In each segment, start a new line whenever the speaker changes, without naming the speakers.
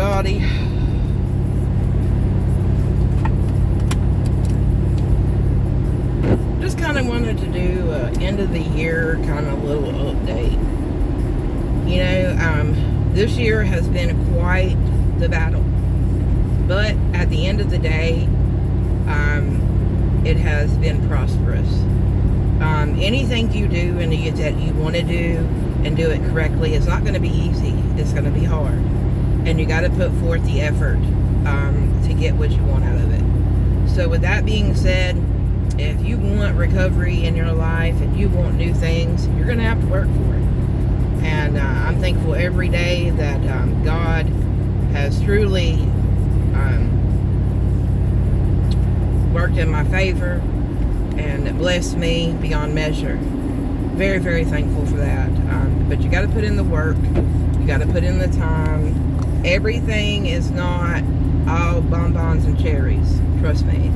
everybody. Just kind of wanted to do an end of the year kind of little update. You know, this year has been quite the battle, but at the end of the day, it has been prosperous. Anything you do and that you want to do and do it correctly, it's not going to be easy. It's going to be hard, and you got to put forth the effort to get what you want out of it. So with that being said, if you want recovery in your life and you want new things, you're going to have to work for it. And I'm thankful every day that God has truly worked in my favor and blessed me beyond measure. Very, very thankful for that. But you got to put in the work. You got to put in the time. Everything is not all bonbons and cherries. Trust me.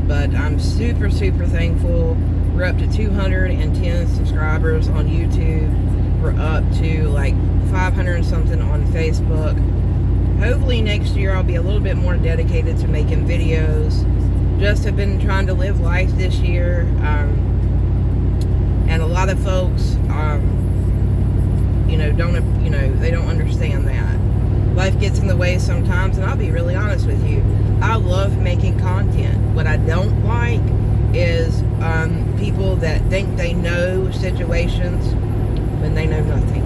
But I'm super, super thankful. We're up to 210 subscribers on YouTube. We're up to like 500 and something on Facebook. Hopefully next year I'll be a little bit more dedicated to making videos. Just have been trying to live life this year. And a lot of folks, they don't understand that. Life gets in the way sometimes, and I'll be really honest with you. I love making content. What I don't like is people that think they know situations when they know nothing.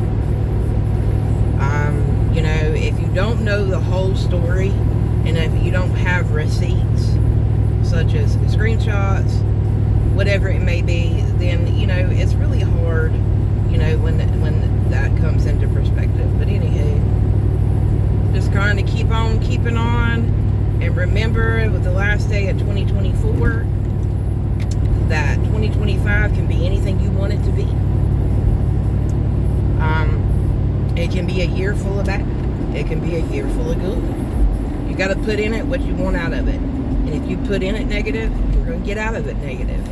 If you don't know the whole story, and if you don't have receipts, such as screenshots, whatever it may be, then, it's really hard, when that comes into perspective. But anywho, just trying to keep on keeping on, and remember with the last day of 2024, that 2025 can be anything you want it to be. It can be a year full of bad. It can be a year full of good. You got to put in it what you want out of it. And if you put in it negative, you're going to get out of it negative.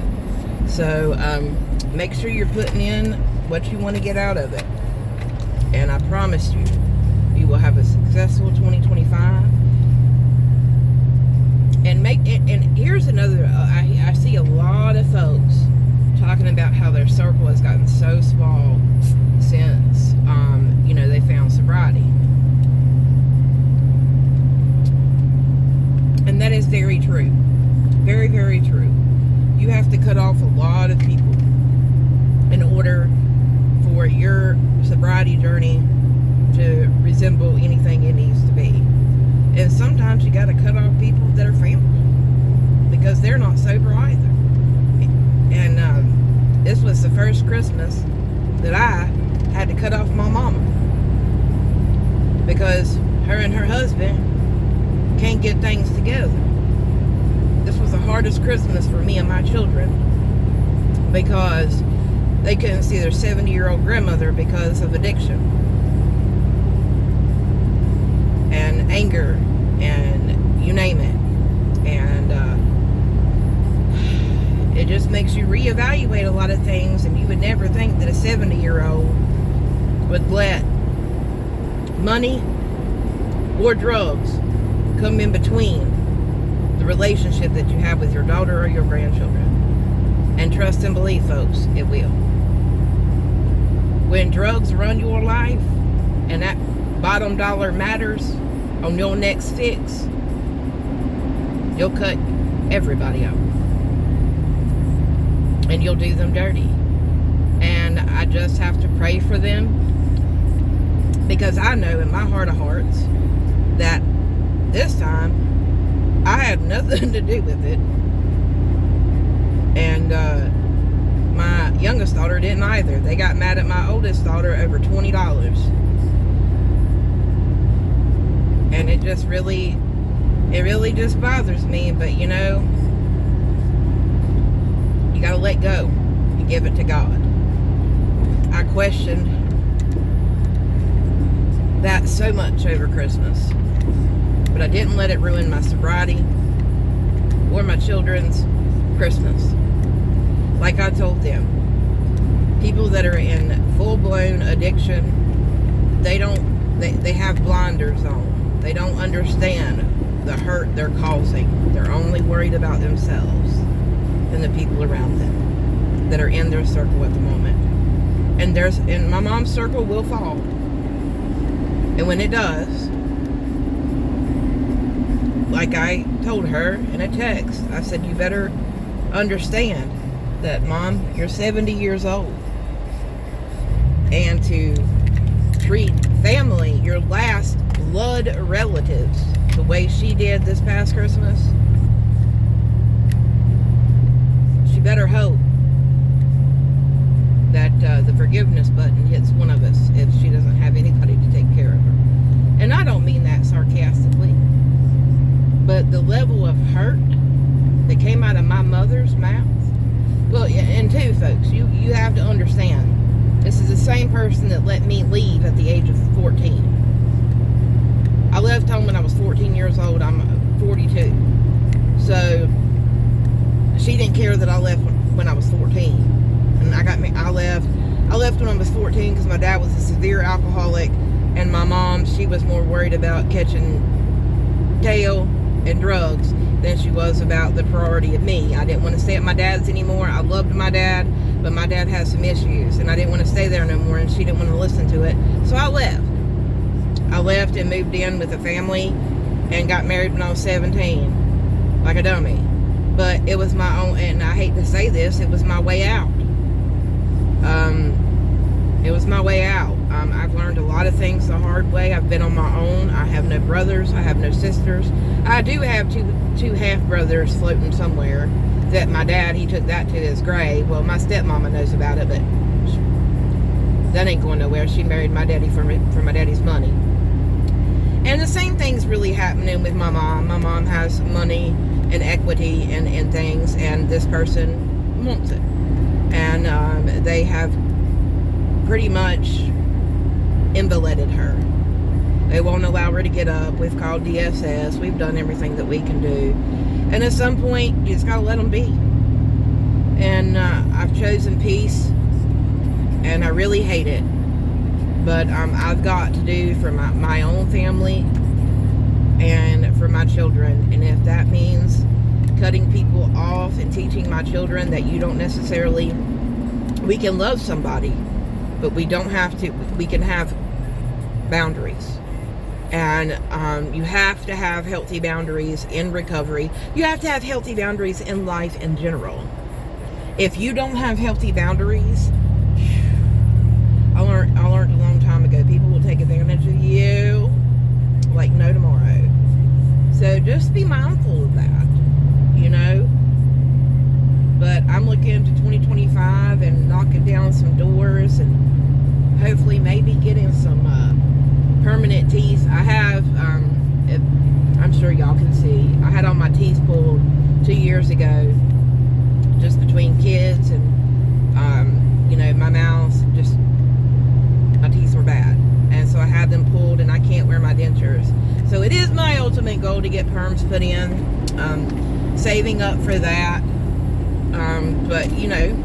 So make sure you're putting in what you want to get out of it. And I promise you, you will have a successful 2025. And here's another, I see a lot of folks talking about how their circle has gotten so small since, they found sobriety. And that is very true. Very, very true. You have to cut off a lot of people in order for your sobriety journey to resemble anything it needs to be. And sometimes you got to cut off people that are family because they're not sober either. And this was the first Christmas that I had to cut off my mama because her and her husband can't get things together. This was the hardest Christmas for me and my children because they couldn't see their 70-year-old grandmother because of addiction and anger and you name it. And it just makes you reevaluate a lot of things, and you would never think that a 70-year-old would let money or drugs come in between the relationship that you have with your daughter or your grandchildren. And trust and believe, folks, it will. When drugs run your life and that bottom dollar matters on your next fix, you'll cut everybody off. And you'll do them dirty. And I just have to pray for them, because I know in my heart of hearts that this time I had nothing to do with it. And my youngest daughter didn't either. They got mad at my oldest daughter over $20. And it really just bothers me. But you gotta let go and give it to God. I questioned that so much over Christmas, but I didn't let it ruin my sobriety or my children's Christmas. Like I told them, people that are in full-blown addiction, they don't they have blinders on. They don't understand the hurt they're causing. They're only worried about themselves and the people around them that are in their circle at the moment. And my mom's circle will fall. And when it does, like I told her in a text, I said, you better understand that, Mom, you're 70 years old. And to treat family, your last blood relatives, the way she did this past Christmas, she better hope that the forgiveness button hits one of us if she doesn't have anybody to take care of her. And I don't mean that sarcastically, but the level of hurt that came out of my mother's mouth. Well, and too, folks, you have to understand, this is the same person that let me leave at the age of 14. I left home when I was 14 years old. I'm 42. So she didn't care that I left when I was 14. And I left when I was 14 because my dad was a severe alcoholic, and my mom, she was more worried about catching tail and drugs than she was about the priority of me. I didn't want to stay at my dad's anymore. I loved my dad, but my dad has some issues, and I didn't want to stay there no more, and she didn't want to listen to it. So I left. I left and moved in with a family and got married when I was 17, like a dummy. But it was my own, and I hate to say this, it was my way out. It was my way out. I've learned a lot of things the hard way. I've been on my own. I have no brothers. I have no sisters. I do have two half brothers floating somewhere that my dad, he took that to his grave. Well, my stepmama knows about it, but that ain't going nowhere. She married my daddy for my daddy's money. And the same thing's really happening with my mom. My mom has money and equity and things, and this person wants it. And they have pretty much invalided her. They won't allow her to get up. We've called DSS. We've done everything that we can do. And at some point, you just got to let them be. And I've chosen peace, and I really hate it. But I've got to do for my own family and for my children. And if that means cutting people off and teaching my children that you don't necessarily, we can love somebody, but we don't have to, we can have boundaries. And you have to have healthy boundaries in recovery. You have to have healthy boundaries in life in general. If you don't have healthy boundaries, I learned a long time ago, people will take advantage of you like no tomorrow. So just be mindful of that, you know. But I'm looking to 2025 and knocking down some doors and hopefully maybe getting some permanent teeth. I have, I'm sure y'all can see, I had all my teeth pulled 2 years ago, just between kids and, you know, my mouth, just, my teeth were bad. And so I had them pulled, and I can't wear my dentures. So it is my ultimate goal to get perms put in, saving up for that. But, you know,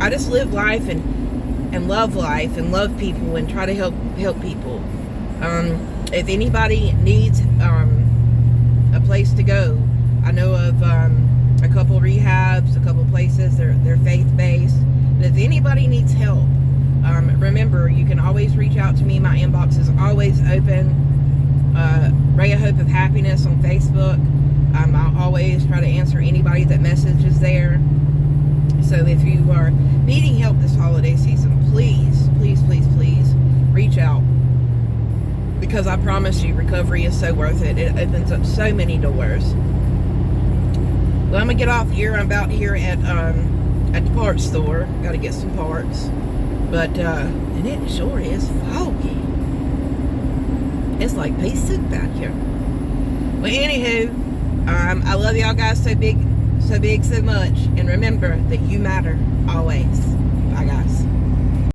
I just live life and love life and love people and try to help people. If anybody needs a place to go, I know of a couple rehabs, a couple places, they're faith-based. But if anybody needs help, remember, you can always reach out to me. My inbox is always open. Ray of Hope of Happiness on Facebook. I'll always try to answer anybody that messages there. So if you are needing help this holiday season, please, please, please, please reach out. Because I promise you, recovery is so worth it. It opens up so many doors. Well, I'm going to get off here. I'm about here at the parts store. Got to get some parts. But, and it sure is foggy. It's like pea soup back here. Well, anywho, I love y'all guys so big, so much. And remember that you matter always. Bye, guys.